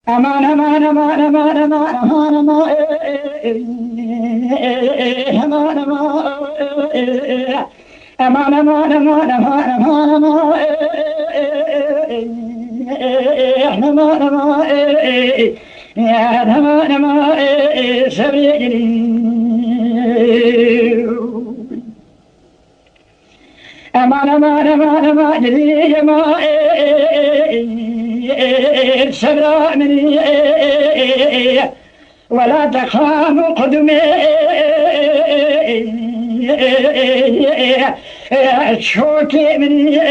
أمان أمان أمان أمان أمان أمان أمان أمان أمان أمان أمان سبرا مني ولا تخاف قدمي شوكي مني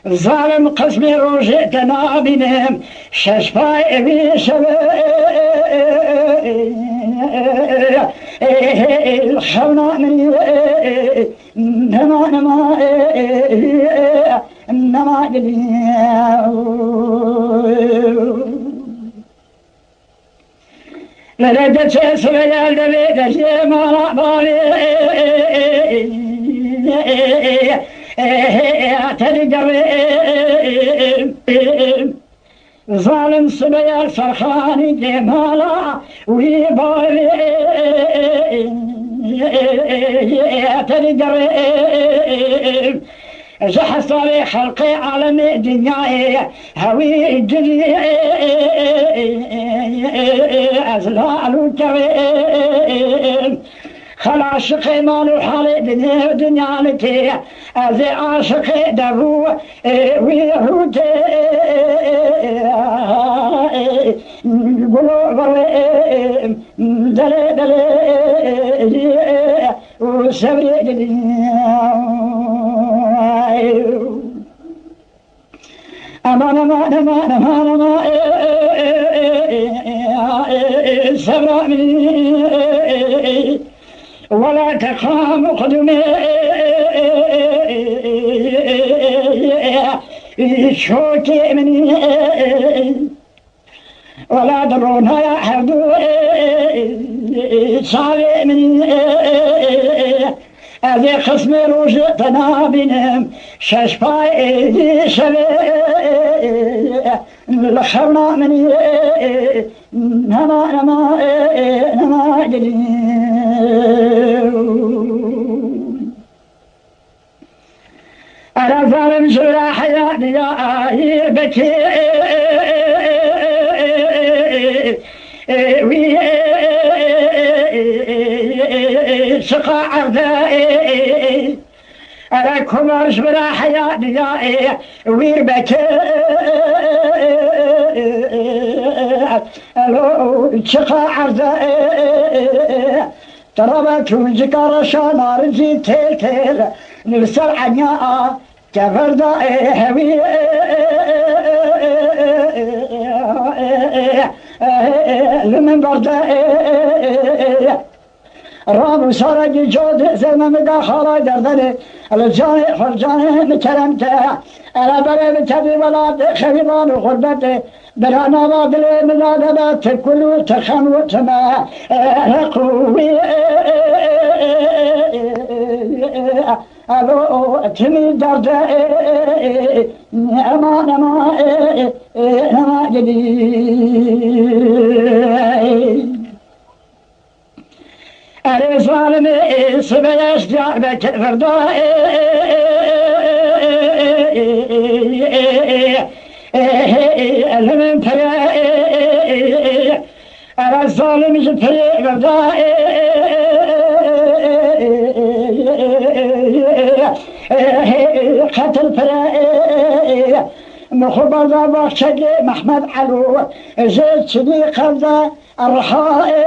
ظالم قسمي روجتنا بنهم ششفاي بي الخونا مني نما نما نما لردت سبيل دبيت شيما بابي تدقري ظالم سبيل فرخاني جمالا ويبابي تدقري زحف علي خلقي عالمي دنياي هوي الدنيا أزلال وكريم خلاشقي مالو حالي دنيا لكي أذي عاشقي دبو ويهودي قلو بريم دلي دلي وسبري دنيا أمان أمان أمان أمان أمان سبرا مني ولا تخاف قدمي شوكي مني ولا درونها يا حبو صاري مني هذه خصم روجتنا بنهم ششفاي شبي لخونا مني نما نما نما جدي أنا ظالم شرا حياتي يا بكي سقى عرضائي أنا كمرش بلا حياتي ويربك ألو سقى عرضائي تربت وزكار شانار زي تيل نرسل عنيا كفردائي هوي لمن بردائي رام سرج جود زمن داخل دردني الجاني فرجاني مكرمته أنا بري بتبي ولا خبيران غربتي برانا بادلي منادبات كل تخن وتما رقوي ألو تمي دردي أمان أمان أمان جديد أنا ظالمي سبيش جعبك فردائي لمن فرائي أنا ظالم جفري فردائي قتل فرائي مخبزة بخشقي محمد علو زيد صديق هذا الرحائي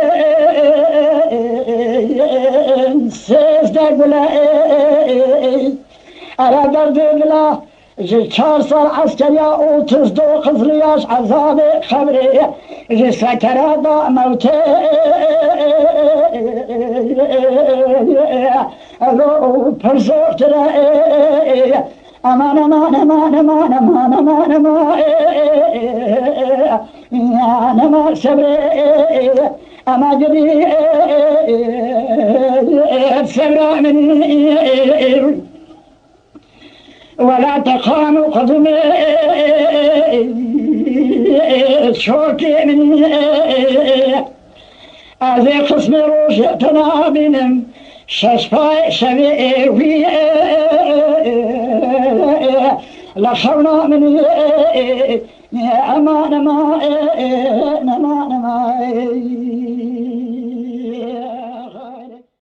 سيز دقلائي على درد الله جي 4 سال عسكرية وتصدو قفلياش عذابي خبري جي سكرات موتي ألو برزوك ترائي أمان أمان أمان أمان أمان أمان أمان أمان صبري أما جدي سبرا مني ولا تخان قدمي شوكي مني از قسم روش تنابينم ششفاي شبيوي لخونا مني أمان ما